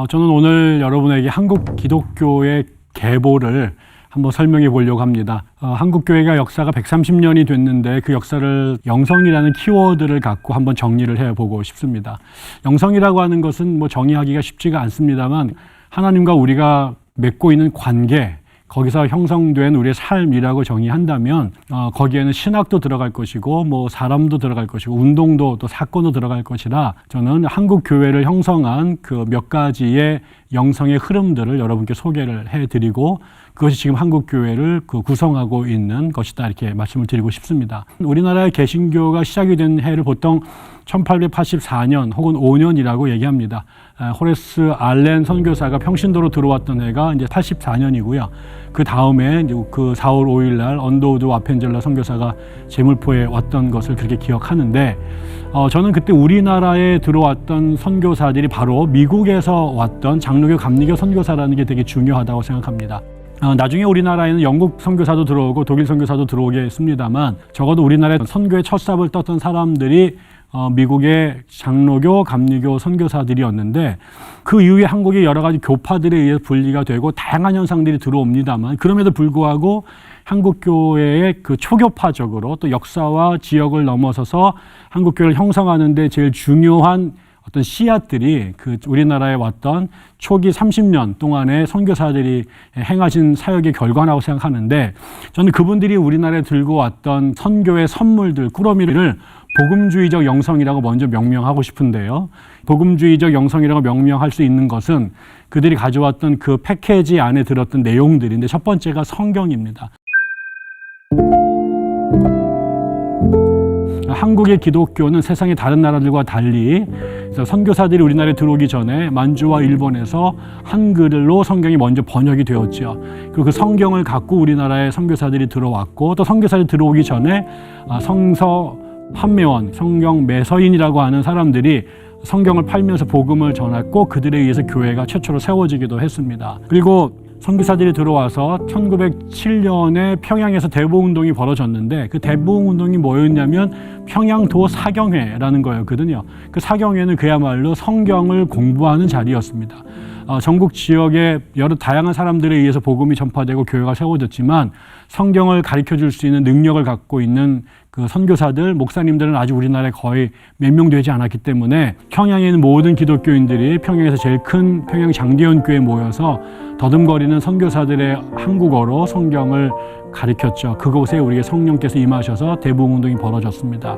저는 오늘 여러분에게 한국 기독교의 계보를 한번 설명해 보려고 합니다. 한국교회가 역사가 130년이 됐는데 그 역사를 영성이라는 키워드를 갖고 한번 정리를 해보고 싶습니다. 영성이라고 하는 것은 뭐 정의하기가 쉽지가 않습니다만 하나님과 우리가 맺고 있는 관계, 거기서 형성된 우리의 삶이라고 정의한다면 거기에는 신학도 들어갈 것이고 뭐 사람도 들어갈 것이고 운동도 또 사건도 들어갈 것이라 저는 한국 교회를 형성한 그 몇 가지의 영성의 흐름들을 여러분께 소개를 해드리고 그것이 지금 한국 교회를 구성하고 있는 것이다 이렇게 말씀을 드리고 싶습니다. 우리나라의 개신교가 시작이 된 해를 보통 1884년 혹은 5년이라고 얘기합니다. 호레스 알렌 선교사가 평신도로 들어왔던 해가 이제 84년이고요. 그 다음에 그 4월 5일 날 언더우드 와펜젤러 선교사가 제물포에 왔던 것을 그렇게 기억하는데 저는 그때 우리나라에 들어왔던 선교사들이 바로 미국에서 왔던 장로교 감리교 선교사라는 게 되게 중요하다고 생각합니다. 나중에 우리나라에는 영국 선교사도 들어오고 독일 선교사도 들어오게 했습니다만 적어도 우리나라에 선교의 첫 삽을 떴던 사람들이 미국의 장로교, 감리교 선교사들이었는데 그 이후에 한국의 여러 가지 교파들에 의해 분리가 되고 다양한 현상들이 들어옵니다만 그럼에도 불구하고 한국교회의 그 초교파적으로 또 역사와 지역을 넘어서서 한국교회를 형성하는 데 제일 중요한 어떤 씨앗들이 그 우리나라에 왔던 초기 30년 동안의 선교사들이 행하신 사역의 결과라고 생각하는데 저는 그분들이 우리나라에 들고 왔던 선교의 선물들, 꾸러미를 복음주의적 영성이라고 먼저 명명하고 싶은데요. 복음주의적 영성이라고 명명할 수 있는 것은 그들이 가져왔던 그 패키지 안에 들었던 내용들인데 첫 번째가 성경입니다. 한국의 기독교는 세상의 다른 나라들과 달리 선교사들이 우리나라에 들어오기 전에 만주와 일본에서 한글로 성경이 먼저 번역이 되었죠. 그리고 그 성경을 갖고 우리나라에 선교사들이 들어왔고 또 선교사들이 들어오기 전에 성서 판매원, 성경 매서인이라고 하는 사람들이 성경을 팔면서 복음을 전했고 그들에 의해서 교회가 최초로 세워지기도 했습니다. 그리고 선교사들이 들어와서 1907년에 평양에서 대보운동이 벌어졌는데 그 대보운동이 뭐였냐면 평양도 사경회라는 거였거든요. 그 사경회는 그야말로 성경을 공부하는 자리였습니다. 전국 지역의 여러 다양한 사람들에 의해서 복음이 전파되고 교회가 세워졌지만 성경을 가르쳐줄 수 있는 능력을 갖고 있는 그 선교사들, 목사님들은 아직 우리나라에 거의 몇 명 되지 않았기 때문에 평양에 있는 모든 기독교인들이 평양에서 제일 큰 평양 장대현교회에 모여서 더듬거리는 선교사들의 한국어로 성경을 가르쳤죠. 그곳에 우리의 성령께서 임하셔서 대부흥운동이 벌어졌습니다.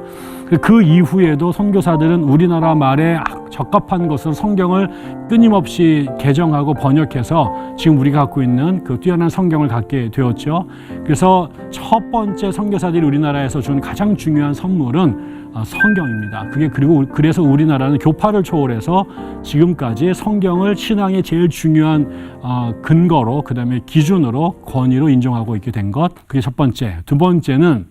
그 이후에도 선교사들은 우리나라 말에 적합한 것으로 성경을 끊임없이 개정하고 번역해서 지금 우리가 갖고 있는 그 뛰어난 성경을 갖게 되었죠. 그래서 첫 번째 선교사들이 우리나라에서 준 가장 중요한 선물은 성경입니다. 그래서 우리나라는 교파를 초월해서 지금까지 성경을 신앙의 제일 중요한 근거로 그다음에 기준으로 권위로 인정하고 있게 된 것. 그게 첫 번째. 두 번째는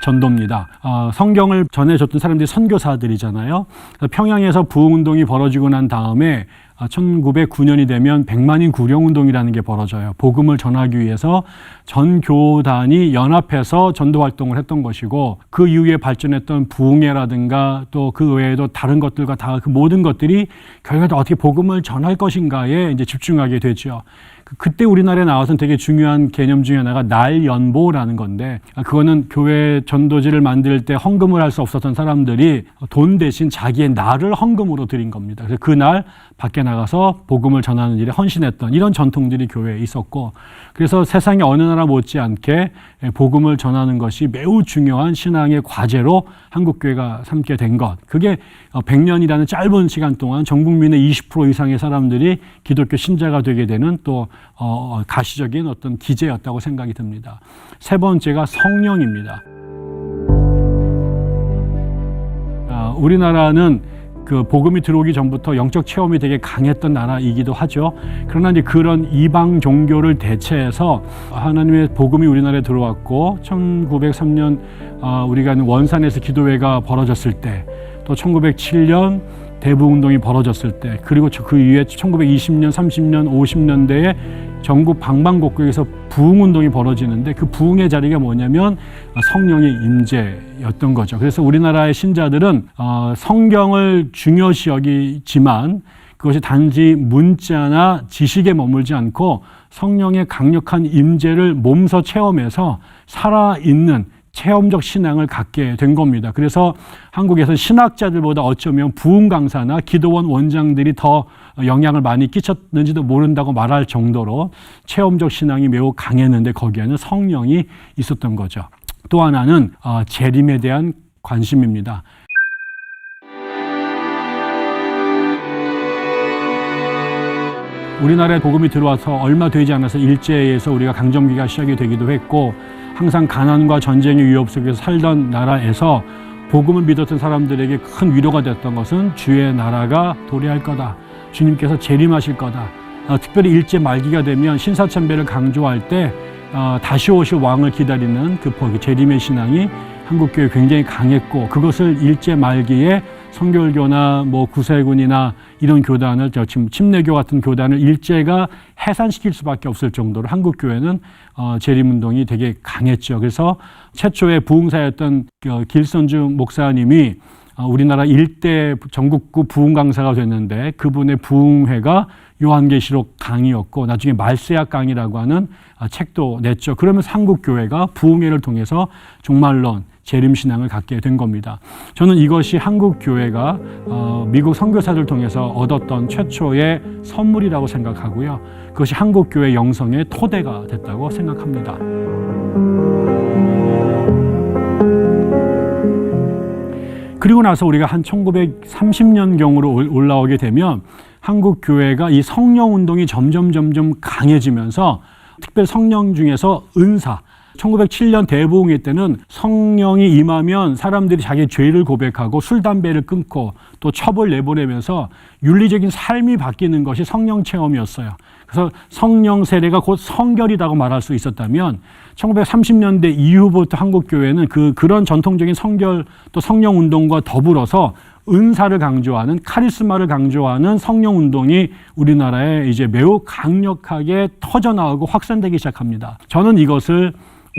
전도입니다. 성경을 전해줬던 사람들이 선교사들이잖아요. 평양에서 부흥운동이 벌어지고 난 다음에 1909년이 되면 백만인 구령운동이라는 게 벌어져요. 복음을 전하기 위해서 전 교단이 연합해서 전도활동을 했던 것이고 그 이후에 발전했던 부흥회라든가 또 그 외에도 다른 것들과 다 그 모든 것들이 결국에 어떻게 복음을 전할 것인가에 이제 집중하게 되죠. 그때 우리나라에 나와서는 되게 중요한 개념 중에 하나가 날연보라는 건데 그거는 교회 전도지를 만들 때 헌금을 할 수 없었던 사람들이 돈 대신 자기의 날을 헌금으로 드린 겁니다. 그래서 그 날 밖에 나가서 복음을 전하는 일에 헌신했던 이런 전통들이 교회에 있었고 그래서 세상의 어느 나라 못지않게 복음을 전하는 것이 매우 중요한 신앙의 과제로 한국교회가 삼게 된 것. 그게 100년이라는 짧은 시간 동안 전 국민의 20% 이상의 사람들이 기독교 신자가 되게 되는 또 가시적인 어떤 기제였다고 생각이 듭니다. 세 번째가 성령입니다. 우리나라는 그 복음이 들어오기 전부터 영적 체험이 되게 강했던 나라이기도 하죠. 그러나 이제 그런 이방 종교를 대체해서 하나님의 복음이 우리나라에 들어왔고 1903년 우리가 원산에서 기도회가 벌어졌을 때 또 1907년 대부흥운동이 벌어졌을 때 그리고 그 이후에 1920년, 30년, 50년대에 전국 방방곡곡에서 부흥운동이 벌어지는데 그 부흥의 자리가 뭐냐면 성령의 임재였던 거죠. 그래서 우리나라의 신자들은 성경을 중요시 여기지만 그것이 단지 문자나 지식에 머물지 않고 성령의 강력한 임재를 몸소 체험해서 살아있는 체험적 신앙을 갖게 된 겁니다. 그래서 한국에서 신학자들보다 어쩌면 부흥 강사나 기도원 원장들이 더 영향을 많이 끼쳤는지도 모른다고 말할 정도로 체험적 신앙이 매우 강했는데 거기에는 성령이 있었던 거죠. 또 하나는 재림에 대한 관심입니다. 우리나라에 복음이 들어와서 얼마 되지 않아서 일제에서 우리가 강점기가 시작이 되기도 했고 항상 가난과 전쟁의 위협 속에서 살던 나라에서 복음을 믿었던 사람들에게 큰 위로가 됐던 것은 주의 나라가 도래할 거다. 주님께서 재림하실 거다. 특별히 일제 말기가 되면 신사참배를 강조할 때 다시 오실 왕을 기다리는 그 재림의 신앙이 한국교회에 굉장히 강했고 그것을 일제 말기에 성결교나 구세군이나 이런 교단을 지금 침례교 같은 교단을 일제가 해산시킬 수밖에 없을 정도로 한국교회는 재림운동이 되게 강했죠. 그래서 최초의 부흥사였던 길선주 목사님이 우리나라 일대 전국구 부흥 강사가 됐는데 그분의 부흥회가 요한계시록 강의였고 나중에 말세약 강의라고 하는 책도 냈죠. 그러면서 한국교회가 부흥회를 통해서 종말론 재림신앙을 갖게 된 겁니다. 저는 이것이 한국교회가 미국 선교사들 통해서 얻었던 최초의 선물이라고 생각하고요. 그것이 한국교회 영성의 토대가 됐다고 생각합니다. 그리고 나서 우리가 한 1930년경으로 올라오게 되면 한국교회가 이 성령운동이 점점 강해지면서 특별히 성령 중에서 은사 1907년 대부흥회 때는 성령이 임하면 사람들이 자기 죄를 고백하고 술, 담배를 끊고 또 첩을 내보내면서 윤리적인 삶이 바뀌는 것이 성령 체험이었어요. 그래서 성령 세례가 곧 성결이라고 말할 수 있었다면 1930년대 이후부터 한국교회는 그런 전통적인 성결 또 성령 운동과 더불어서 은사를 강조하는 카리스마를 강조하는 성령 운동이 우리나라에 이제 매우 강력하게 터져나오고 확산되기 시작합니다. 저는 이것을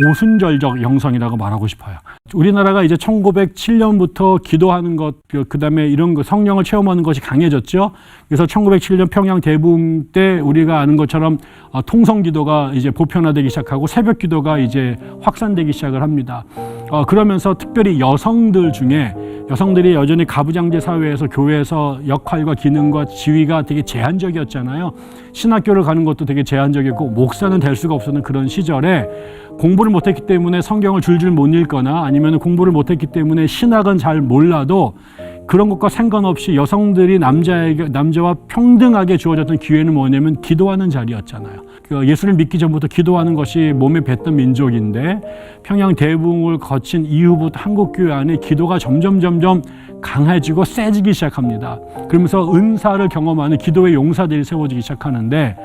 오순절적 영성이라고 말하고 싶어요. 우리나라가 이제 1907년부터 기도하는 것, 그다음에 이런 거 성령을 체험하는 것이 강해졌죠. 그래서 1907년 평양 대부흥 때 우리가 아는 것처럼 통성 기도가 이제 보편화되기 시작하고 새벽 기도가 이제 확산되기 시작을 합니다. 그러면서 특별히 여성들 중에 여성들이 여전히 가부장제 사회에서 교회에서 역할과 기능과 지위가 되게 제한적이었잖아요. 신학교를 가는 것도 되게 제한적이었고 목사는 될 수가 없었는 그런 시절에 공부를 못했기 때문에 성경을 줄줄 못 읽거나 아니면 공부를 못했기 때문에 신학은 잘 몰라도 그런 것과 상관없이 여성들이 남자와 평등하게 주어졌던 기회는 뭐냐면 기도하는 자리였잖아요. 예수를 믿기 전부터 기도하는 것이 몸에 뱄던 민족인데 평양 대부흥을 거친 이후부터 한국교회 안에 기도가 점점 강해지고 세지기 시작합니다. 그러면서 은사를 경험하는 기도의 용사들이 세워지기 시작하는데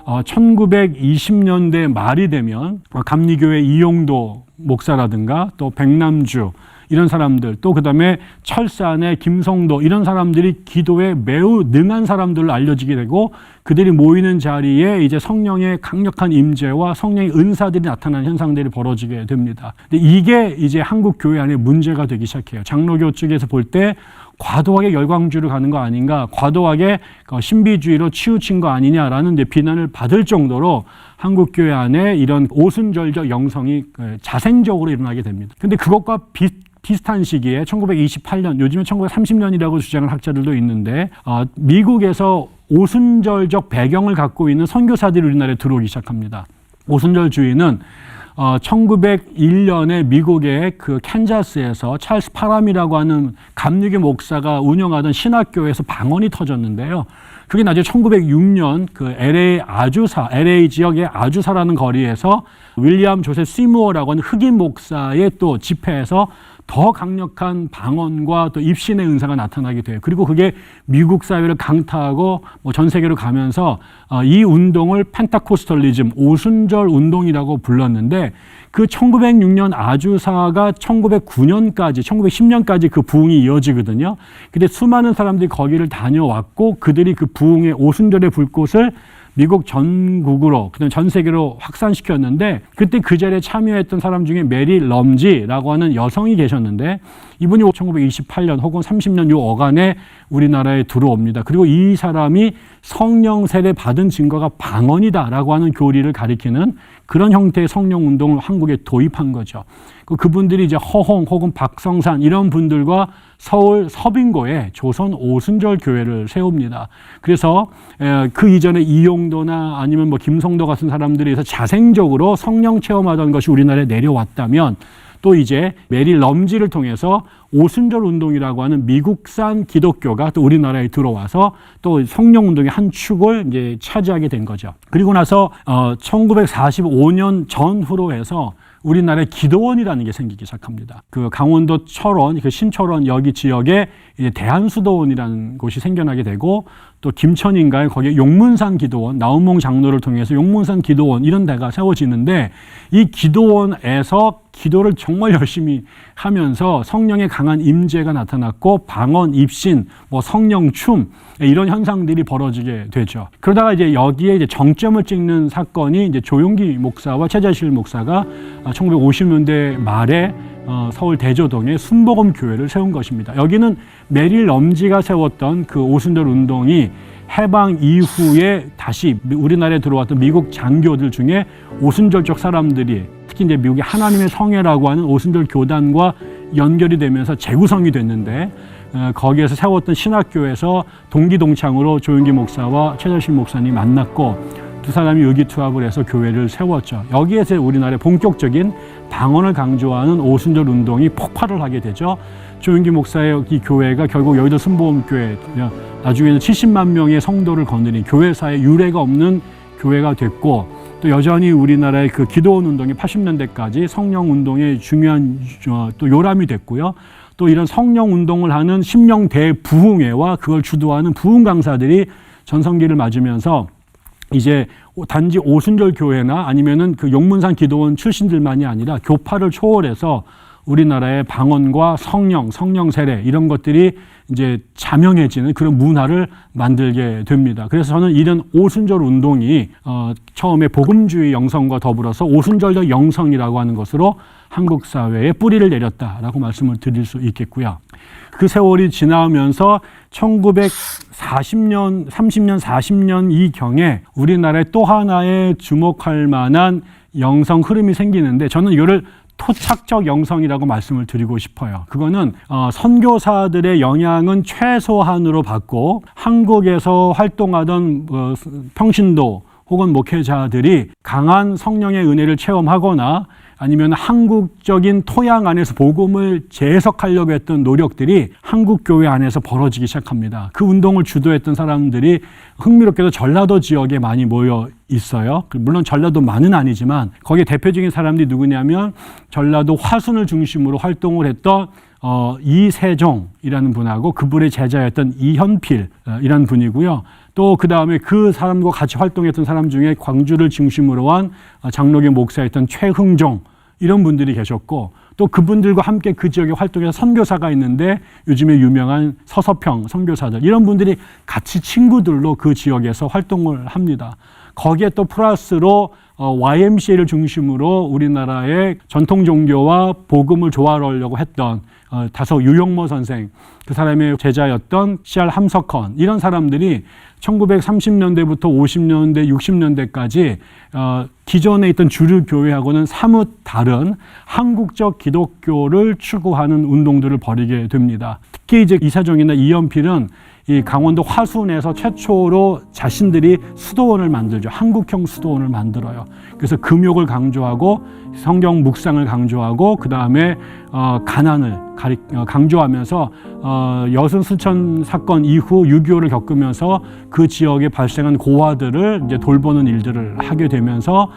1920년대 말이 되면 감리교회 이용도 목사라든가 또 백남주 이런 사람들 또 그다음에 철산의 김성도 이런 사람들이 기도에 매우 능한 사람들로 알려지게 되고 그들이 모이는 자리에 이제 성령의 강력한 임재와 성령의 은사들이 나타나는 현상들이 벌어지게 됩니다. 근데 이게 이제 한국 교회 안에 문제가 되기 시작해요. 장로교 쪽에서 볼 때 과도하게 열광주의로 가는 거 아닌가, 과도하게 신비주의로 치우친 거 아니냐라는 이제 비난을 받을 정도로 한국 교회 안에 이런 오순절적 영성이 자생적으로 일어나게 됩니다. 근데 그것과 비슷한 시기에 1928년, 요즘에 1930년이라고 주장하는 학자들도 있는데 미국에서 오순절적 배경을 갖고 있는 선교사들이 우리나라에 들어오기 시작합니다. 오순절주의는 1901년에 미국의 캔자스에서 찰스 파람이라고 하는 감리교 목사가 운영하던 신학교에서 방언이 터졌는데요. 그게 나중에 1906년 LA 지역의 아주사라는 거리에서 윌리엄 조셉 시무어라고 하는 흑인 목사의 또 집회에서 더 강력한 방언과 또 입신의 은사가 나타나게 돼요. 그리고 그게 미국 사회를 강타하고 전 세계로 가면서 이 운동을 펜타코스털리즘, 오순절 운동이라고 불렀는데 그 1906년 아주사가 1909년까지, 1910년까지 그 부흥이 이어지거든요. 근데 수많은 사람들이 거기를 다녀왔고 그들이 그 부흥의 오순절의 불꽃을 미국 전국으로, 그다음 전 세계로 확산시켰는데 그때 그 자리에 참여했던 사람 중에 메리 럼지라고 하는 여성이 계셨는데 이분이 1928년 혹은 30년 요 어간에 우리나라에 들어옵니다. 그리고 이 사람이 성령 세례 받은 증거가 방언이다라고 하는 교리를 가리키는 그런 형태의 성령 운동을 한국에 도입한 거죠. 그분들이 이제 허홍 혹은 박성산 이런 분들과 서울 서빙고에 조선 오순절 교회를 세웁니다. 그래서 그 이전에 이용도나 아니면 뭐 김성도 같은 사람들이 해서 자생적으로 성령 체험하던 것이 우리나라에 내려왔다면 또 이제 메리 럼지를 통해서 오순절 운동이라고 하는 미국산 기독교가 또 우리나라에 들어와서 또 성령 운동의 한 축을 이제 차지하게 된 거죠. 그리고 나서 1945년 전후로 해서 우리나라에 기도원이라는 게 생기기 시작합니다. 그 강원도 철원, 그 신철원 여기 지역에 이제 대한수도원이라는 곳이 생겨나게 되고 또 김천인가에 거기에 용문산 기도원, 나운몽 장로를 통해서 용문산 기도원 이런 데가 세워지는데 이 기도원에서 기도를 정말 열심히 하면서 성령의 강한 임재가 나타났고 방언, 입신, 뭐 성령 춤 이런 현상들이 벌어지게 되죠. 그러다가 이제 여기에 이제 정점을 찍는 사건이 이제 조용기 목사와 최자실 목사가 1950년대 말에 서울 대조동에 순복음 교회를 세운 것입니다. 여기는 메릴 럼지가 세웠던 그 오순절 운동이 해방 이후에 다시 우리나라에 들어왔던 미국 장교들 중에 오순절 쪽 사람들이 특히 이제 미국의 하나님의 성회라고 하는 오순절 교단과 연결이 되면서 재구성이 됐는데 거기에서 세웠던 신학교에서 동기동창으로 조용기 목사와 최자실 목사님이 만났고 두 사람이 의기투합을 해서 교회를 세웠죠. 여기에서 우리나라의 본격적인 방언을 강조하는 오순절 운동이 폭발을 하게 되죠. 조용기 목사의 이 교회가 결국 여의도 순복음교회 나중에는 70만 명의 성도를 거느린 교회사에 유례가 없는 교회가 됐고 또 여전히 우리나라의 그 기도원 운동이 80년대까지 성령 운동의 중요한 또 요람이 됐고요. 또 이런 성령 운동을 하는 심령대 부흥회와 그걸 주도하는 부흥 강사들이 전성기를 맞으면서 이제 단지 오순절 교회나 아니면은 그 용문산 기도원 출신들만이 아니라 교파를 초월해서 우리나라의 방언과 성령 세례 이런 것들이 이제 자명해지는 그런 문화를 만들게 됩니다. 그래서 저는 이런 오순절 운동이 처음에 복음주의 영성과 더불어서 오순절적 영성이라고 하는 것으로 한국 사회에 뿌리를 내렸다라고 말씀을 드릴 수 있겠고요. 그 세월이 지나면서 1940년, 30년, 40년 이 경에 우리나라에 또 하나의 주목할 만한 영성 흐름이 생기는데 저는 이거를 토착적 영성이라고 말씀을 드리고 싶어요. 그거는 선교사들의 영향은 최소한으로 받고 한국에서 활동하던 평신도 혹은 목회자들이 강한 성령의 은혜를 체험하거나 아니면 한국적인 토양 안에서 복음을 재해석하려고 했던 노력들이 한국 교회 안에서 벌어지기 시작합니다. 그 운동을 주도했던 사람들이 흥미롭게도 전라도 지역에 많이 모여 있어요. 물론 전라도만은 아니지만 거기에 대표적인 사람들이 누구냐면 전라도 화순을 중심으로 활동을 했던 이세종이라는 분하고 그분의 제자였던 이현필이라는 분이고요. 또 그 다음에 그 사람과 같이 활동했던 사람 중에 광주를 중심으로 한 장로교 목사였던 최흥종 이런 분들이 계셨고 또 그분들과 함께 그 지역에 활동해서 선교사가 있는데 요즘에 유명한 서서평 선교사들 이런 분들이 같이 친구들로 그 지역에서 활동을 합니다. 거기에 또 플러스로 YMCA를 중심으로 우리나라의 전통 종교와 복음을 조화하려고 했던 다소 유용모 선생, 그 사람의 제자였던 C.R. 함석헌 이런 사람들이 1930년대부터 50년대, 60년대까지 기존에 있던 주류 교회하고는 사뭇 다른 한국적 기독교를 추구하는 운동들을 벌이게 됩니다. 특히 이제 이세종이나 이연필은 이 강원도 화순에서 최초로 자신들이 수도원을 만들죠. 한국형 수도원을 만들어요. 그래서 금욕을 강조하고 성경 묵상을 강조하고 그 다음에 가난을 강조하면서 여순 수천 사건 이후 6.25를 겪으면서 그 지역에 발생한 고아들을 이제 돌보는 일들을 하게 되면서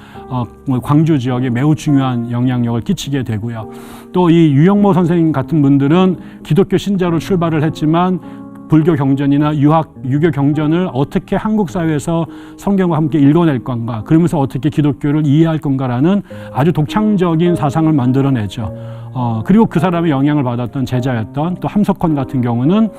광주 지역에 매우 중요한 영향력을 끼치게 되고요. 또 이 유영모 선생님 같은 분들은 기독교 신자로 출발을 했지만 불교 경전이나 유교 경전을 어떻게 한국 사회에서 성경과 함께 읽어낼 건가, 그러면서 어떻게 기독교를 이해할 건가라는 아주 독창적인 사상을 만들어내죠. 그리고 그 사람의 영향을 받았던 제자였던 또 함석헌 같은 경우는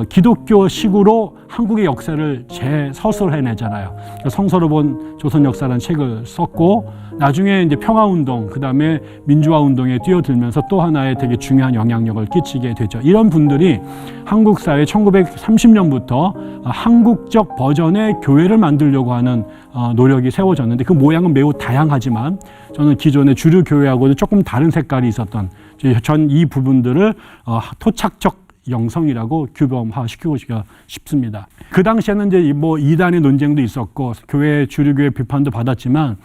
기독교식으로 한국의 역사를 재서술해내잖아요. 성서로 본 조선 역사라는 책을 썼고 나중에 이제 평화운동, 그 다음에 민주화운동에 뛰어들면서 또 하나의 되게 중요한 영향력을 끼치게 되죠. 이런 분들이 한국 사회 1930년부터 한국적 버전의 교회를 만들려고 하는 노력이 세워졌는데 그 모양은 매우 다양하지만 저는 기존의 주류 교회하고는 조금 다른 색깔이 있었던 전 이 부분들을 토착적 영성이라고 규범화시키고 싶습니다. 그 당시에는 이제 뭐 이단의 논쟁도 있었고 교회 주류교회 비판도 받았지만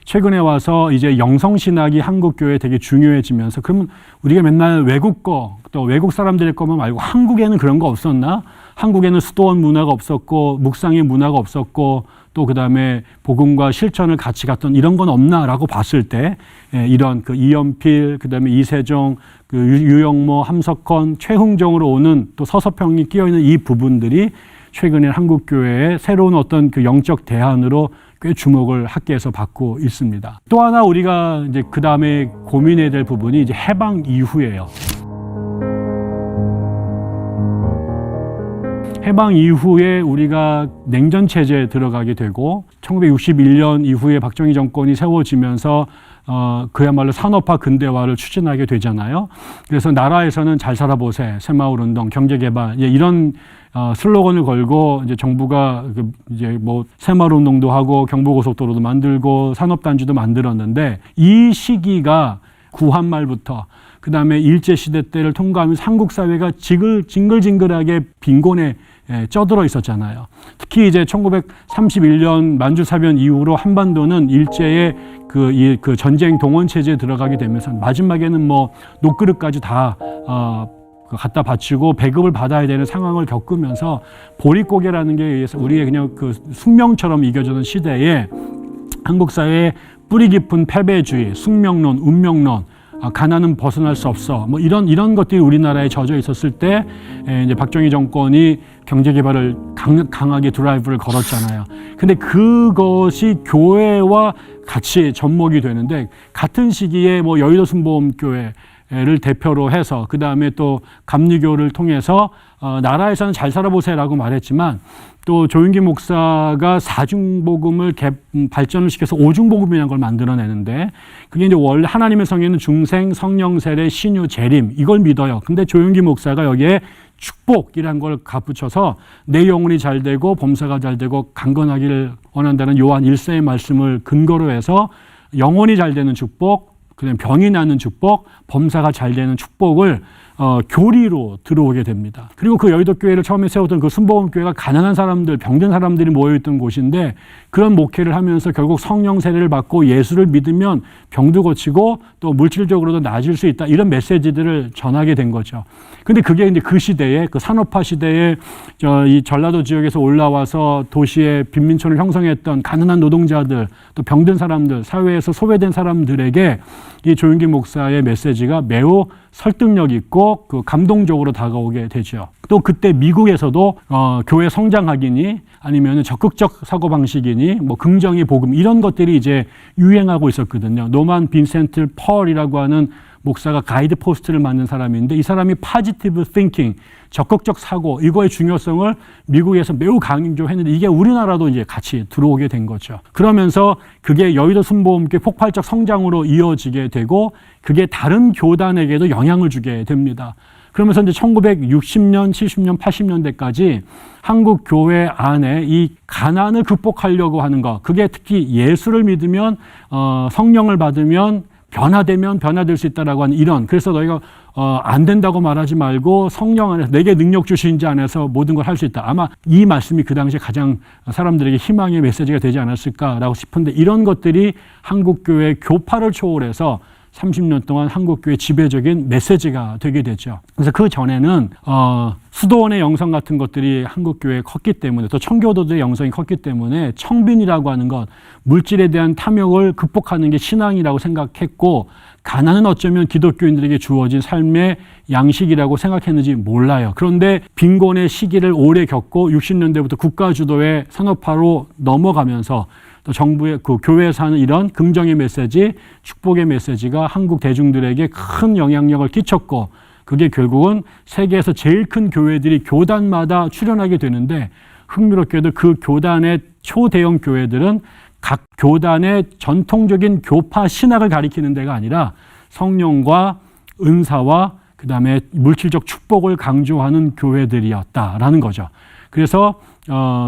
최근에 와서 이제 영성신학이 한국 교회에 되게 중요해지면서 그러면 우리가 맨날 외국 거 또 외국 사람들의 것만 말고 한국에는 그런 거 없었나? 한국에는 수도원 문화가 없었고 묵상의 문화가 없었고 또 그다음에 복음과 실천을 같이 갔던 이런 건 없나라고 봤을 때 이런 그 이연필 그다음에 이세종 그 유영모 함석헌 최흥정으로 오는 또 서서평이 끼어 있는 이 부분들이 최근에 한국 교회의 새로운 어떤 그 영적 대안으로 꽤 주목을 학계에서 받고 있습니다. 또 하나 우리가 이제 그 다음에 고민해야 될 부분이 이제 해방 이후예요. 해방 이후에 우리가 냉전 체제에 들어가게 되고 1961년 이후에 박정희 정권이 세워지면서 그야말로 산업화 근대화를 추진하게 되잖아요. 그래서 나라에서는 잘 살아보세, 새마을 운동, 경제 개발 이런 슬로건을 걸고 이제 정부가 이제 뭐 새마을 운동도 하고 경부고속도로도 만들고 산업단지도 만들었는데 이 시기가 구한 말부터 그 다음에 일제시대 때를 통과하면서 한국 사회가 징글징글하게 빈곤에 쪄들어 있었잖아요. 특히 이제 1931년 만주사변 이후로 한반도는 일제의 그 전쟁 동원 체제에 들어가게 되면서 마지막에는 뭐 녹그릇까지 다 갖다 바치고 배급을 받아야 되는 상황을 겪으면서 보릿고개라는 게 의해서 우리의 그냥 그 숙명처럼 이겨지는 시대에 한국 사회의 뿌리 깊은 패배주의, 숙명론, 운명론 가난은 벗어날 수 없어. 뭐 이런 것들이 우리나라에 젖어 있었을 때 이제 박정희 정권이 경제 개발을 강하게 드라이브를 걸었잖아요. 근데 그것이 교회와 같이 접목이 되는데 같은 시기에 뭐 여의도 순복음교회를 대표로 해서 그 다음에 또 감리교를 통해서 나라에서는 잘 살아보세요라고 말했지만 또 조윤기 목사가 사중복음을 발전을 시켜서 오중복음이라는 걸 만들어내는데 그게 이제 원래 하나님의 성에는 중생, 성령, 세례, 신유, 재림 이걸 믿어요. 근데 조윤기 목사가 여기에 축복이라는 걸 덧붙여서 내 영혼이 잘 되고 범사가 잘 되고 강건하기를 원한다는 요한 1세의 말씀을 근거로 해서 영혼이 잘 되는 축복, 그다음에 병이 나는 축복, 범사가 잘 되는 축복을 교리로 들어오게 됩니다. 그리고 그 여의도 교회를 처음에 세웠던 그 순복음교회가 가난한 사람들, 병든 사람들이 모여있던 곳인데 그런 목회를 하면서 결국 성령 세례를 받고 예수를 믿으면 병도 고치고 또 물질적으로도 나아질 수 있다. 이런 메시지들을 전하게 된 거죠. 근데 그게 이제 그 시대에 그 산업화 시대에 이 전라도 지역에서 올라와서 도시의 빈민촌을 형성했던 가난한 노동자들 또 병든 사람들, 사회에서 소외된 사람들에게 이 조윤기 목사의 메시지가 매우 설득력 있고 그 감동적으로 다가오게 되죠. 또 그때 미국에서도 교회 성장학이니 아니면 적극적 사고방식이니 뭐 긍정의 복음 이런 것들이 이제 유행하고 있었거든요. 노만 빈센트 펄이라고 하는 목사가 가이드 포스트를 만든 사람인데 이 사람이 positive thinking, 적극적 사고 이거의 중요성을 미국에서 매우 강조했는데 이게 우리나라도 이제 같이 들어오게 된 거죠. 그러면서 그게 여의도 순복음교회 폭발적 성장으로 이어지게 되고 그게 다른 교단에게도 영향을 주게 됩니다. 그러면서 이제 1960년, 70년, 80년대까지 한국 교회 안에 이 가난을 극복하려고 하는 것, 그게 특히 예수를 믿으면 성령을 받으면 변화되면 변화될 수 있다라고 하는 이런, 그래서 너희가 안 된다고 말하지 말고 성령 안에서 내게 능력 주신 자 안에서 모든 걸 할 수 있다. 아마 이 말씀이 그 당시에 가장 사람들에게 희망의 메시지가 되지 않았을까라고 싶은데 이런 것들이 한국교회 교파를 초월해서 30년 동안 한국교회 지배적인 메시지가 되게 되죠. 그래서 그 전에는 수도원의 영성 같은 것들이 한국교회에 컸기 때문에 또 청교도들의 영성이 컸기 때문에 청빈이라고 하는 것, 물질에 대한 탐욕을 극복하는 게 신앙이라고 생각했고 가난은 어쩌면 기독교인들에게 주어진 삶의 양식이라고 생각했는지 몰라요. 그런데 빈곤의 시기를 오래 겪고 60년대부터 국가 주도의 산업화로 넘어가면서 또 정부의 그 교회에서 하는 이런 긍정의 메시지, 축복의 메시지가 한국 대중들에게 큰 영향력을 끼쳤고 그게 결국은 세계에서 제일 큰 교회들이 교단마다 출연하게 되는데 흥미롭게도 그 교단의 초대형 교회들은 각 교단의 전통적인 교파 신학을 가리키는 데가 아니라 성령과 은사와 그다음에 물질적 축복을 강조하는 교회들이었다라는 거죠. 그래서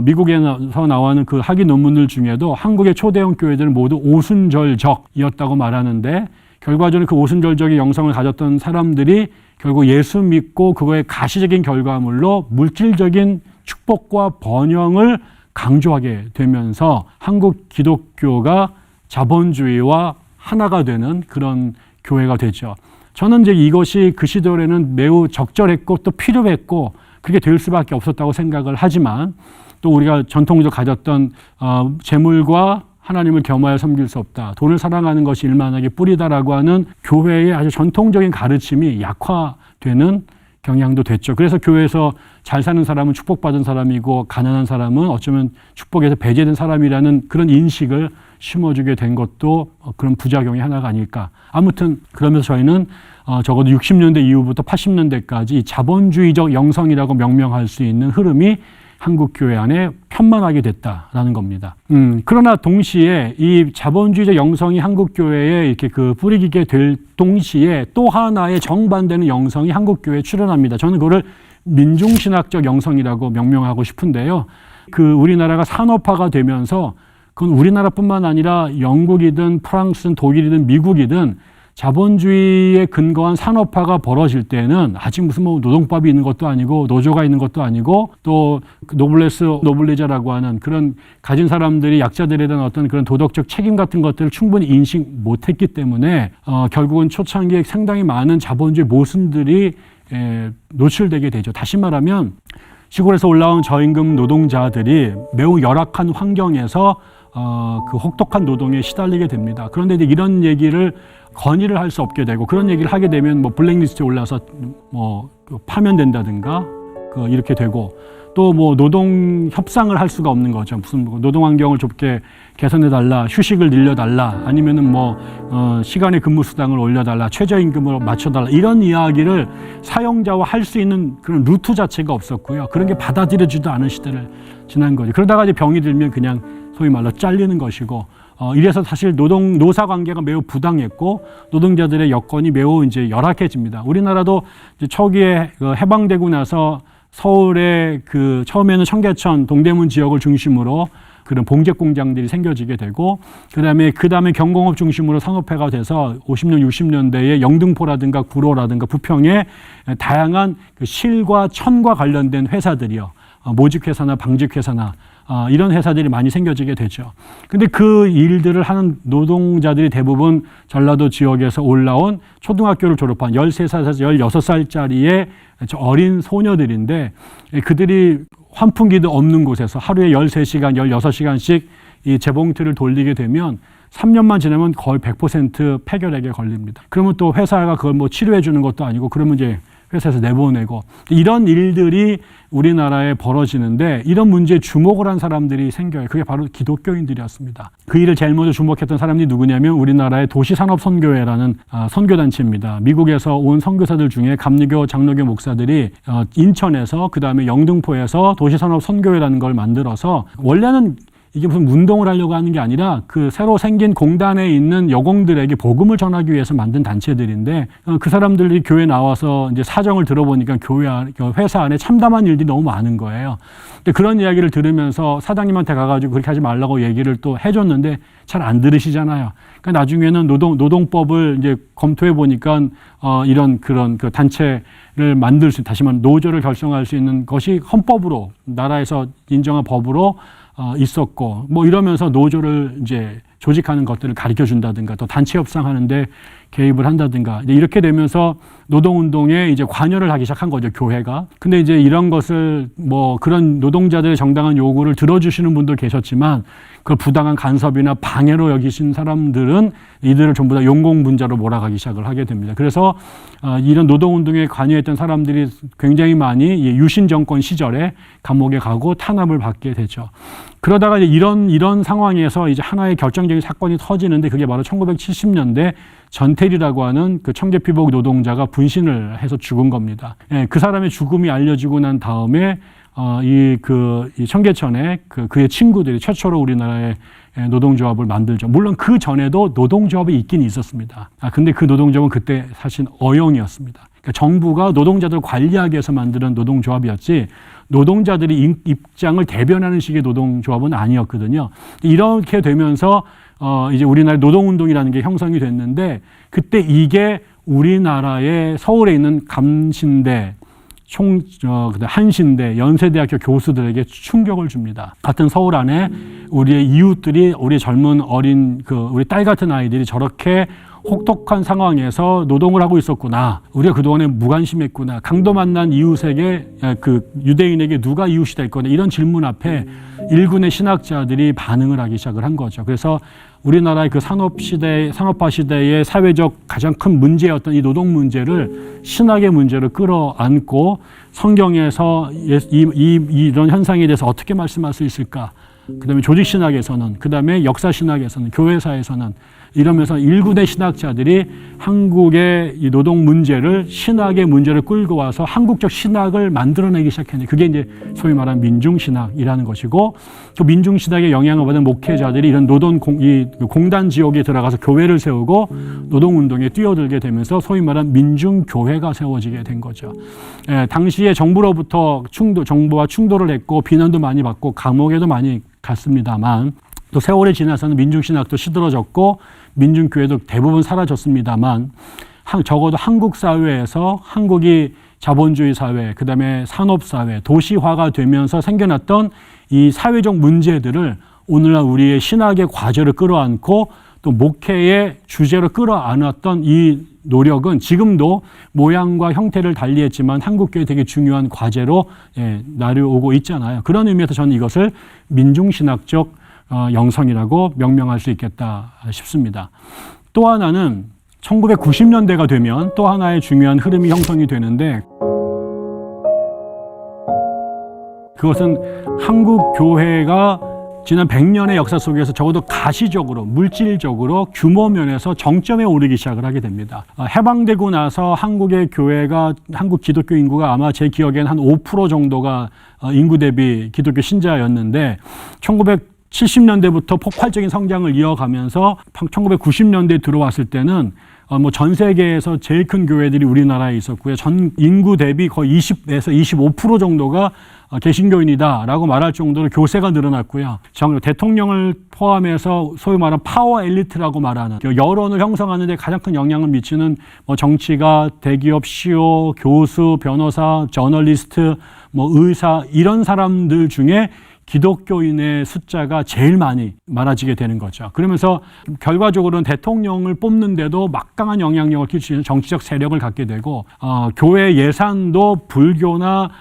미국에서 나오는 그 학위 논문들 중에도 한국의 초대형 교회들은 모두 오순절적이었다고 말하는데 결과적으로 그 오순절적인 영성을 가졌던 사람들이 결국 예수 믿고 그거의 가시적인 결과물로 물질적인 축복과 번영을 강조하게 되면서 한국 기독교가 자본주의와 하나가 되는 그런 교회가 되죠. 저는 이제 이것이 그 시절에는 매우 적절했고 또 필요했고 그게 될 수밖에 없었다고 생각을 하지만 또 우리가 전통적으로 가졌던 재물과 하나님을 겸하여 섬길 수 없다. 돈을 사랑하는 것이 일만하게 뿌리다라고 하는 교회의 아주 전통적인 가르침이 약화되는 경향도 됐죠. 그래서 교회에서 잘 사는 사람은 축복받은 사람이고 가난한 사람은 어쩌면 축복에서 배제된 사람이라는 그런 인식을 심어주게 된 것도 그런 부작용이 하나가 아닐까. 아무튼 그러면서 저희는 적어도 60년대 이후부터 80년대까지 자본주의적 영성이라고 명명할 수 있는 흐름이 한국 교회 안에 편만하게 됐다라는 겁니다. 그러나 동시에 이 자본주의적 영성이 한국 교회에 이렇게 그 뿌리기게 될 동시에 또 하나의 정반되는 영성이 한국 교회에 출현합니다. 저는 그거를 민중신학적 영성이라고 명명하고 싶은데요. 그 우리나라가 산업화가 되면서 그건 우리나라뿐만 아니라 영국이든 프랑스든 독일이든 미국이든 자본주의에 근거한 산업화가 벌어질 때는 아직 무슨 뭐 노동법이 있는 것도 아니고 노조가 있는 것도 아니고 또 노블레스 노블리자라고 하는 그런 가진 사람들이 약자들에 대한 어떤 그런 도덕적 책임 같은 것들을 충분히 인식 못했기 때문에 결국은 초창기에 상당히 많은 자본주의 모순들이 노출되게 되죠. 다시 말하면 시골에서 올라온 저임금 노동자들이 매우 열악한 환경에서 그 혹독한 노동에 시달리게 됩니다. 그런데 이제 이런 얘기를 건의를 할 수 없게 되고 그런 얘기를 하게 되면 뭐 블랙리스트에 올라서 뭐 파면된다든가 이렇게 되고 또 뭐 노동 협상을 할 수가 없는 거죠. 무슨 노동 환경을 좁게 개선해 달라, 휴식을 늘려 달라, 아니면은 뭐 시간의 근무 수당을 올려 달라, 최저임금으로 맞춰 달라 이런 이야기를 사용자와 할 수 있는 그런 루트 자체가 없었고요. 그런 게 받아들여지도 않은 시대를 지난 거죠. 그러다가 이제 병이 들면 그냥 소위 말로 잘리는 것이고 이래서 사실 노사 관계가 매우 부당했고 노동자들의 여건이 매우 이제 열악해집니다. 우리나라도 이제 초기에 해방되고 나서 서울에 그 처음에는 청계천, 동대문 지역을 중심으로 그런 봉제 공장들이 생겨지게 되고 그다음에 경공업 중심으로 산업화가 돼서 50년, 60년대에 영등포라든가 구로라든가 부평에 다양한 그 실과 천과 관련된 회사들이요. 모직회사나 방직회사나 이런 회사들이 많이 생겨지게 되죠. 근데 그 일들을 하는 노동자들이 대부분 전라도 지역에서 올라온 초등학교를 졸업한 13살에서 16살짜리의 어린 소녀들인데 그들이 환풍기도 없는 곳에서 하루에 13시간, 16시간씩 이 재봉틀을 돌리게 되면 3년만 지나면 거의 100% 폐결핵에 걸립니다. 그러면 또 회사가 그걸 뭐 치료해 주는 것도 아니고 그러면 이제 회사에서 내보내고 이런 일들이 우리나라에 벌어지는데 이런 문제에 주목을 한 사람들이 생겨요. 그게 바로 기독교인들이었습니다. 그 일을 제일 먼저 주목했던 사람이 누구냐면 우리나라의 도시산업선교회라는 선교단체입니다. 미국에서 온 선교사들 중에 감리교, 장로교 목사들이 인천에서 그다음에 영등포에서 도시산업선교회라는 걸 만들어서 원래는 이게 무슨 운동을 하려고 하는 게 아니라 그 새로 생긴 공단에 있는 여공들에게 복음을 전하기 위해서 만든 단체들인데 그 사람들이 교회 나와서 이제 사정을 들어보니까 회사 안에 참담한 일들이 너무 많은 거예요. 근데 그런 이야기를 들으면서 사장님한테 가가지고 그렇게 하지 말라고 얘기를 또 해줬는데 잘 안 들으시잖아요. 그러니까 나중에는 노동법을 이제 검토해 보니까 이런 그런 그 단체를 만들 수 다시 말하면 노조를 결성할 수 있는 것이 헌법으로 나라에서 인정한 법으로 있었고 뭐 이러면서 노조를 이제 조직하는 것들을 가르쳐 준다든가 또 단체 협상하는데 개입을 한다든가 이렇게 되면서 노동운동에 이제 관여를 하기 시작한 거죠, 교회가. 근데 이제 이런 것을 뭐 그런 노동자들의 정당한 요구를 들어주시는 분도 계셨지만 그 부당한 간섭이나 방해로 여기신 사람들은 이들을 전부 다 용공분자로 몰아가기 시작을 하게 됩니다. 그래서 이런 노동운동에 관여했던 사람들이 굉장히 많이 유신 정권 시절에 감옥에 가고 탄압을 받게 되죠. 그러다가 이제 이런 상황에서 이제 하나의 결정적인 사건이 터지는데 그게 바로 1970년대 전태일이라고 하는 그 청계피복 노동자가 분신을 해서 죽은 겁니다. 예, 그 사람의 죽음이 알려지고 난 다음에 이 청계천에 그의 친구들이 최초로 우리나라의 노동조합을 만들죠. 물론 그 전에도 노동조합이 있긴 있었습니다. 근데 그 노동조합은 그때 사실 어용이었습니다. 그러니까 정부가 노동자들을 관리하기 위해서 만드는 노동조합이었지 노동자들이 입장을 대변하는 식의 노동조합은 아니었거든요. 이렇게 되면서 이제 우리나라의 노동운동이라는 게 형성이 됐는데 그때 이게 우리나라의 서울에 있는 감신대, 한신대, 연세대학교 교수들에게 충격을 줍니다. 같은 서울 안에 우리의 이웃들이 우리 젊은 어린 우리 딸 같은 아이들이 저렇게 혹독한 상황에서 노동을 하고 있었구나. 우리가 그동안에 무관심했구나. 강도 만난 이웃에게 유대인에게 누가 이웃이 될 거냐. 이런 질문 앞에 일군의 신학자들이 반응을 하기 시작을 한 거죠. 그래서 우리나라의 그 산업화 시대의 사회적 가장 큰 문제였던 이 노동 문제를 신학의 문제로 끌어안고 성경에서 이런 현상에 대해서 어떻게 말씀할 수 있을까? 그다음에 조직신학에서는, 그다음에 역사신학에서는, 교회사에서는 이러면서 일군의 신학자들이 한국의 이 노동 문제를 신학의 문제를 끌고 와서 한국적 신학을 만들어내기 시작했는데 그게 이제 소위 말하는 민중신학이라는 것이고 또 민중신학의 영향을 받은 목회자들이 이런 공단 지역에 들어가서 교회를 세우고 노동운동에 뛰어들게 되면서 소위 말하는 민중교회가 세워지게 된 거죠. 당시에 정부로부터 정부와 충돌을 했고 비난도 많이 받고 감옥에도 많이 갔습니다만 또 세월이 지나서는 민중신학도 시들어졌고 민중교회도 대부분 사라졌습니다만 적어도 한국 사회에서 한국이 자본주의 사회, 그다음에 산업사회, 도시화가 되면서 생겨났던 이 사회적 문제들을 오늘날 우리의 신학의 과제로 끌어안고 또 목회의 주제로 끌어안았던 이 노력은 지금도 모양과 형태를 달리했지만 한국교회 되게 중요한 과제로 나려오고 있잖아요. 그런 의미에서 저는 이것을 민중신학적 영성이라고 명명할 수 있겠다 싶습니다. 또 하나는 1990년대가 되면 또 하나의 중요한 흐름이 형성이 되는데 그것은 한국 교회가 지난 100년의 역사 속에서 적어도 가시적으로, 물질적으로 규모 면에서 정점에 오르기 시작을 하게 됩니다. 해방되고 나서 한국의 교회가, 한국 기독교 인구가 아마 제 기억에는 한 5% 정도가 인구 대비 기독교 신자였는데 1970년대부터 폭발적인 성장을 이어가면서 1990년대에 들어왔을 때는 전 세계에서 제일 큰 교회들이 우리나라에 있었고요. 전 인구 대비 거의 20에서 25% 정도가 개신교인이다라고 말할 정도로 교세가 늘어났고요. 대통령을 포함해서 소위 말하는 파워 엘리트라고 말하는 여론을 형성하는 데 가장 큰 영향을 미치는 정치가, 대기업 CEO, 교수, 변호사, 저널리스트, 의사 이런 사람들 중에 기독교인의 숫자가 제일 많아지게 되는 거죠. 그러면서 결과적으로는 대통령을 뽑는데도 막강한 영향력을 끼치는 정치적 세력을 갖게 되고 교회 예산도 불교나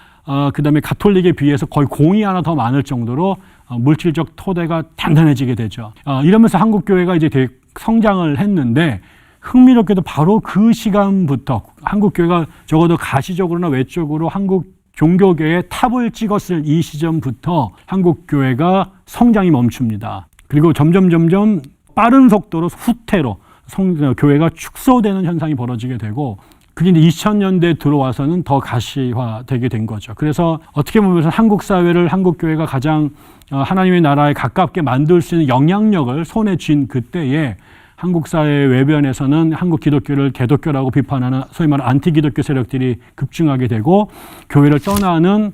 그다음에 가톨릭에 비해서 거의 공이 하나 더 많을 정도로 물질적 토대가 단단해지게 되죠. 이러면서 한국교회가 이제 되게 성장을 했는데 흥미롭게도 바로 그 시간부터 한국교회가 적어도 가시적으로나 외적으로 한국 종교계의 탑을 찍었을 이 시점부터 한국교회가 성장이 멈춥니다. 그리고 점점 빠른 속도로 후퇴로 교회가 축소되는 현상이 벌어지게 되고 그게 이제 2000년대에 들어와서는 더 가시화되게 된 거죠. 그래서 어떻게 보면 한국 사회를 한국교회가 가장 하나님의 나라에 가깝게 만들 수 있는 영향력을 손에 쥔 그때에 한국 사회 외변에서는 한국 기독교를 개독교라고 비판하는 소위 말하는 안티기독교 세력들이 급증하게 되고 교회를 떠나는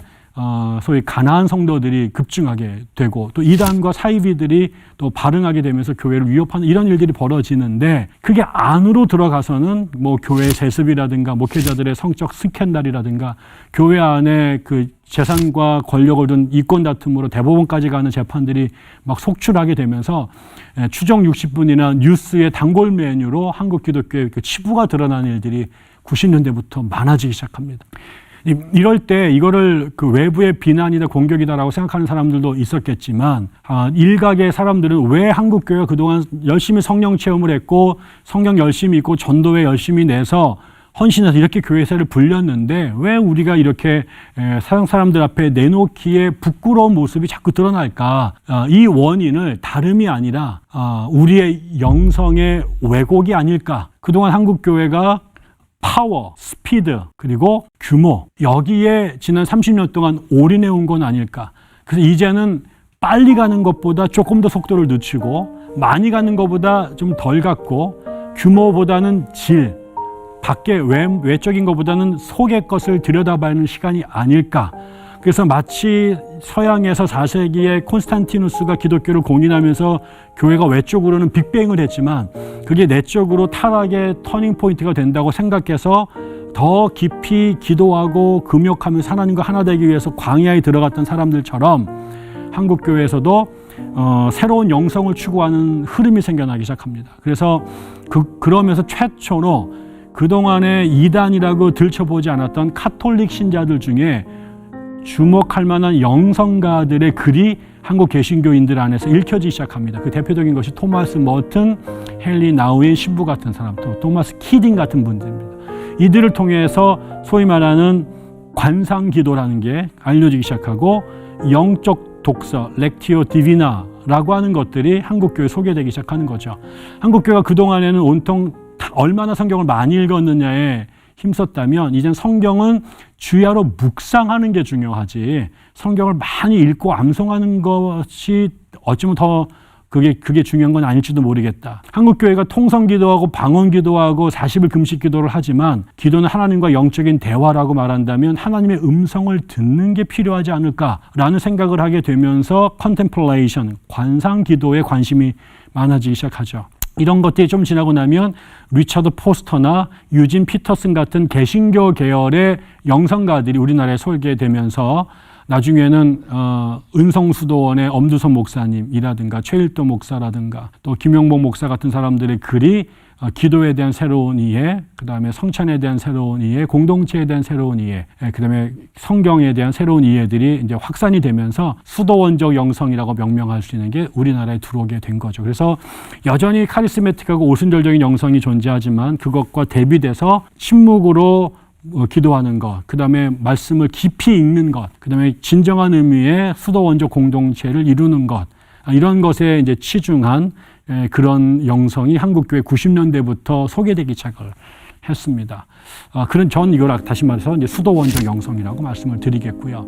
소위 가나안 성도들이 급증하게 되고 또 이단과 사이비들이 또 발응하게 되면서 교회를 위협하는 이런 일들이 벌어지는데 그게 안으로 들어가서는 교회 세습이라든가 목회자들의 성적 스캔들이라든가 교회 안에 그 재산과 권력을 둔 이권 다툼으로 대법원까지 가는 재판들이 막 속출하게 되면서 추정 60분이나 뉴스의 단골 메뉴로 한국 기독교의 그 치부가 드러나는 일들이 90년대부터 많아지기 시작합니다. 이럴 때 이거를 그 외부의 비난이다 공격이다라고 생각하는 사람들도 있었겠지만 일각의 사람들은 왜 한국교회가 그동안 열심히 성령 체험을 했고 성경 열심히 읽고 전도회 열심히 내서 헌신해서 이렇게 교회사를 불렸는데 왜 우리가 이렇게 세상 사람들 앞에 내놓기에 부끄러운 모습이 자꾸 드러날까? 이 원인을 다름이 아니라 우리의 영성의 왜곡이 아닐까? 그동안 한국교회가 파워, 스피드, 그리고 규모 여기에 지난 30년 동안 올인해 온 건 아닐까? 그래서 이제는 빨리 가는 것보다 조금 더 속도를 늦추고 많이 가는 것보다 좀 덜 갔고 규모보다는 질, 밖에 외적인 것보다는 속의 것을 들여다봐는 시간이 아닐까. 그래서 마치 서양에서 4세기에 콘스탄티누스가 기독교를 공인하면서 교회가 외적으로는 빅뱅을 했지만 그게 내적으로 타락의 터닝 포인트가 된다고 생각해서 더 깊이 기도하고 금욕하면서 하나님과 하나 되기 위해서 광야에 들어갔던 사람들처럼 한국교회에서도 새로운 영성을 추구하는 흐름이 생겨나기 시작합니다. 그래서 그러면서 최초로 그동안에 이단이라고 들춰보지 않았던 카톨릭 신자들 중에 주목할 만한 영성가들의 글이 한국 개신교인들 안에서 읽혀지기 시작합니다. 그 대표적인 것이 토마스 머튼, 헨리 나우인 신부 같은 사람, 또 토마스 키딩 같은 분들입니다. 이들을 통해서 소위 말하는 관상기도라는 게 알려지기 시작하고 영적 독서, 렉티오 디비나라고 하는 것들이 한국교회에 소개되기 시작하는 거죠. 한국교회가 그동안에는 온통 얼마나 성경을 많이 읽었느냐에 힘썼다면 이젠 성경은 주야로 묵상하는 게 중요하지 성경을 많이 읽고 암송하는 것이 어쩌면 더 그게 중요한 건 아닐지도 모르겠다. 한국교회가 통성기도하고 방언기도하고 40일 금식기도를 하지만 기도는 하나님과 영적인 대화라고 말한다면 하나님의 음성을 듣는 게 필요하지 않을까라는 생각을 하게 되면서 컨템플레이션, 관상기도에 관심이 많아지기 시작하죠. 이런 것들이 좀 지나고 나면 리처드 포스터나 유진 피터슨 같은 개신교 계열의 영성가들이 우리나라에 설계되면서 나중에는 은성수도원의 엄두선 목사님이라든가 최일도 목사라든가 또 김영복 목사 같은 사람들의 글이 기도에 대한 새로운 이해, 그 다음에 성찬에 대한 새로운 이해, 공동체에 대한 새로운 이해, 그 다음에 성경에 대한 새로운 이해들이 이제 확산이 되면서 수도원적 영성이라고 명명할 수 있는 게 우리나라에 들어오게 된 거죠. 그래서 여전히 카리스메틱하고 오순절적인 영성이 존재하지만 그것과 대비돼서 침묵으로 기도하는 것, 그 다음에 말씀을 깊이 읽는 것, 그 다음에 진정한 의미의 수도원적 공동체를 이루는 것, 이런 것에 이제 치중한 그런 영성이 한국교회 90년대부터 소개되기 시작을 했습니다. 그런 전 이걸 다시 말해서 이제 수도원적 영성이라고 말씀을 드리겠고요.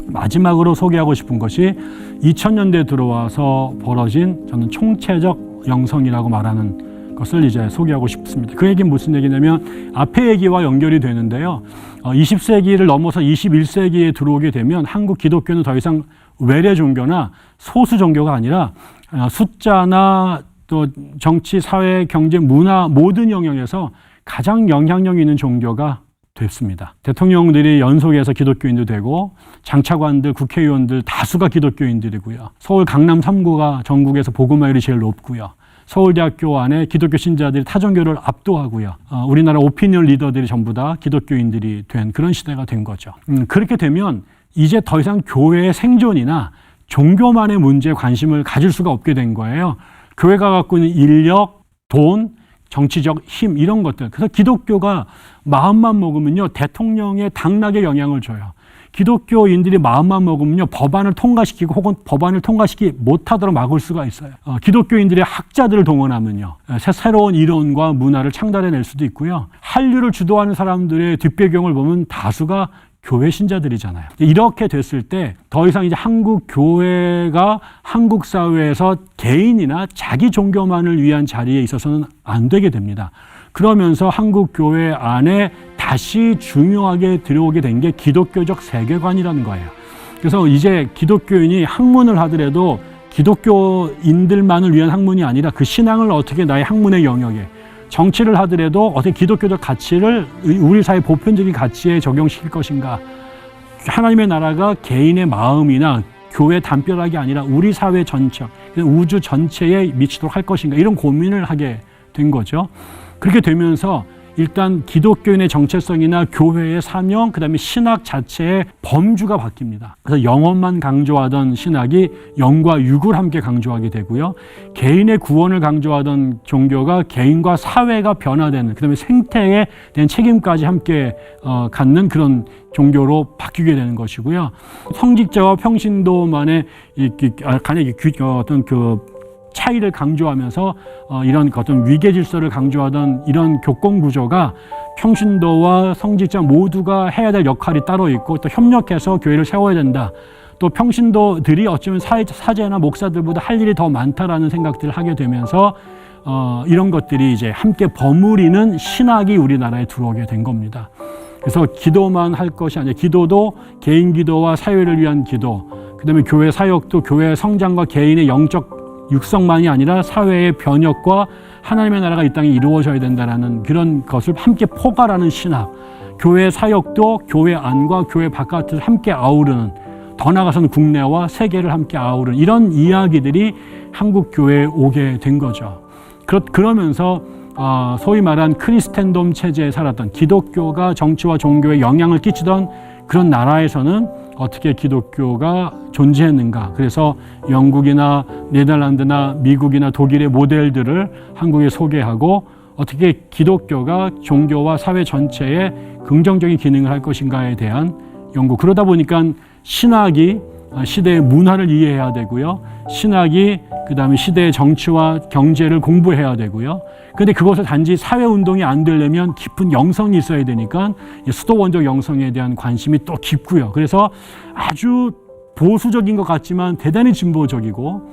마지막으로 소개하고 싶은 것이 2000년대 들어와서 벌어진 저는 총체적 영성이라고 말하는 것을 이제 소개하고 싶습니다. 그 얘기는 무슨 얘기냐면 앞에 얘기와 연결이 되는데요. 20세기를 넘어서 21세기에 들어오게 되면 한국 기독교는 더 이상 외래 종교나 소수 종교가 아니라 숫자나 또 정치, 사회, 경제, 문화 모든 영역에서 가장 영향력 있는 종교가 됐습니다. 대통령들이 연속해서 기독교인도 되고 장차관들, 국회의원들 다수가 기독교인들이고요. 서울 강남 3구가 전국에서 복음화율이 제일 높고요. 서울대학교 안에 기독교 신자들이 타종교를 압도하고요. 우리나라 오피니언 리더들이 전부 다 기독교인들이 된 그런 시대가 된 거죠. 그렇게 되면 이제 더 이상 교회의 생존이나 종교만의 문제에 관심을 가질 수가 없게 된 거예요. 교회가 갖고 있는 인력, 돈, 정치적 힘 이런 것들. 그래서 기독교가 마음만 먹으면요. 대통령의 당락에 영향을 줘요. 기독교인들이 마음만 먹으면요. 법안을 통과시키고 혹은 법안을 통과시키지 못하도록 막을 수가 있어요. 기독교인들의 학자들을 동원하면요. 새로운 이론과 문화를 창달해낼 수도 있고요. 한류를 주도하는 사람들의 뒷배경을 보면 다수가 교회 신자들이잖아요. 이렇게 됐을 때 더 이상 이제 한국 교회가 한국 사회에서 개인이나 자기 종교만을 위한 자리에 있어서는 안 되게 됩니다. 그러면서 한국 교회 안에 다시 중요하게 들어오게 된 게 기독교적 세계관이라는 거예요. 그래서 이제 기독교인이 학문을 하더라도 기독교인들만을 위한 학문이 아니라 그 신앙을 어떻게 나의 학문의 영역에, 정치를 하더라도 어떻게 기독교적 가치를 우리 사회 보편적인 가치에 적용시킬 것인가, 하나님의 나라가 개인의 마음이나 교회 담벼락이 아니라 우리 사회 전체, 우주 전체에 미치도록 할 것인가, 이런 고민을 하게 된 거죠. 그렇게 되면서 일단 기독교인의 정체성이나 교회의 사명, 그다음에 신학 자체의 범주가 바뀝니다. 그래서 영혼만 강조하던 신학이 영과 육을 함께 강조하게 되고요. 개인의 구원을 강조하던 종교가 개인과 사회가 변화되는, 그다음에 생태에 대한 책임까지 함께 갖는 종교로 바뀌게 되는 것이고요. 성직자와 평신도만의 간의 어떤 차이를 강조하면서 이런 어떤 위계 질서를 강조하던 이런 교권 구조가 평신도와 성직자 모두가 해야 될 역할이 따로 있고 또 협력해서 교회를 세워야 된다. 또 평신도들이 어쩌면 사제나 목사들보다 할 일이 더 많다라는 생각들을 하게 되면서 이런 것들이 이제 함께 버무리는 신학이 우리나라에 들어오게 된 겁니다. 그래서 기도만 할 것이 아니라 기도도 개인 기도와 사회를 위한 기도, 그다음에 교회 사역도 교회의 성장과 개인의 영적 육성만이 아니라 사회의 변혁과 하나님의 나라가 이 땅에 이루어져야 된다는 그런 것을 함께 포괄하는 신학, 교회 사역도 교회 안과 교회 바깥을 함께 아우르는, 더 나아가서는 국내와 세계를 함께 아우르는 이런 이야기들이 한국 교회에 오게 된 거죠. 그러면서 소위 말한 크리스텐돔 체제에 살았던, 기독교가 정치와 종교에 영향을 끼치던 그런 나라에서는 어떻게 기독교가 존재했는가. 그래서 영국이나 네덜란드나 미국이나 독일의 모델들을 한국에 소개하고 어떻게 기독교가 종교와 사회 전체에 긍정적인 기능을 할 것인가에 대한 연구. 그러다 보니까 신학이 시대의 문화를 이해해야 되고요. 신학이 그다음에 시대의 정치와 경제를 공부해야 되고요. 그런데 그것을 단지 사회운동이 안 되려면 깊은 영성이 있어야 되니까 수도원적 영성에 대한 관심이 또 깊고요. 그래서 아주 보수적인 것 같지만 대단히 진보적이고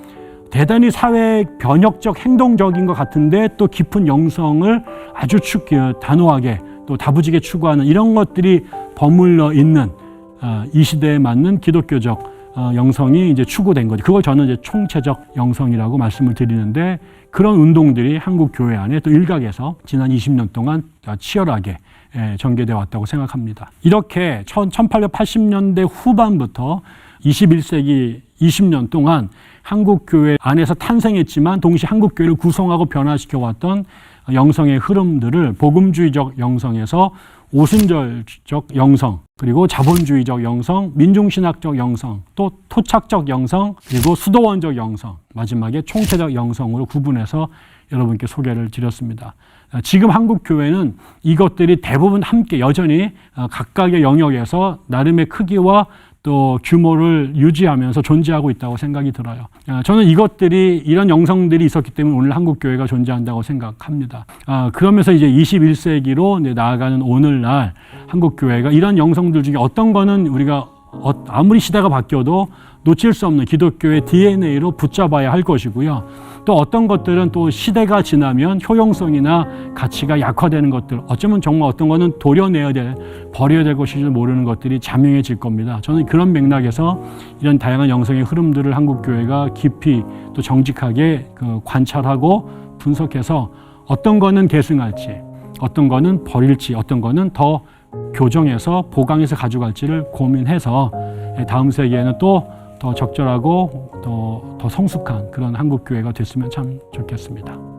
대단히 사회 변혁적 행동적인 것 같은데 또 깊은 영성을 아주 단호하게 또 다부지게 추구하는 이런 것들이 버물러 있는 이 시대에 맞는 기독교적 영성이 이제 추구된 거죠. 그걸 저는 이제 총체적 영성이라고 말씀을 드리는데, 그런 운동들이 한국 교회 안에 또 일각에서 지난 20년 동안 치열하게 전개되어 왔다고 생각합니다. 이렇게 1880년대 후반부터 21세기 20년 동안 한국 교회 안에서 탄생했지만 동시에 한국 교회를 구성하고 변화시켜 왔던 영성의 흐름들을 복음주의적 영성에서 오순절적 영성, 그리고 자본주의적 영성, 민중신학적 영성, 또 토착적 영성, 그리고 수도원적 영성, 마지막에 총체적 영성으로 구분해서 여러분께 소개를 드렸습니다. 지금 한국 교회는 이것들이 대부분 함께 여전히 각각의 영역에서 나름의 크기와 또 규모를 유지하면서 존재하고 있다고 생각이 들어요. 저는 이런 영성들이 있었기 때문에 오늘 한국 교회가 존재한다고 생각합니다. 그러면서 이제 21세기로 나아가는 오늘날 한국 교회가 이런 영성들 중에 어떤 거는 우리가 아무리 시대가 바뀌어도 놓칠 수 없는 기독교의 DNA로 붙잡아야 할 것이고요. 또 어떤 것들은 또 시대가 지나면 효용성이나 가치가 약화되는 것들, 어쩌면 정말 어떤 거는 버려야 될 것인지 모르는 것들이 자명해질 겁니다. 저는 그런 맥락에서 이런 다양한 영성의 흐름들을 한국교회가 깊이 또 정직하게 관찰하고 분석해서 어떤 거는 계승할지, 어떤 거는 버릴지, 어떤 거는 더 교정해서 보강해서 가져갈지를 고민해서 다음 세기에는 또 더 적절하고 더 성숙한 그런 한국교회가 됐으면 참 좋겠습니다.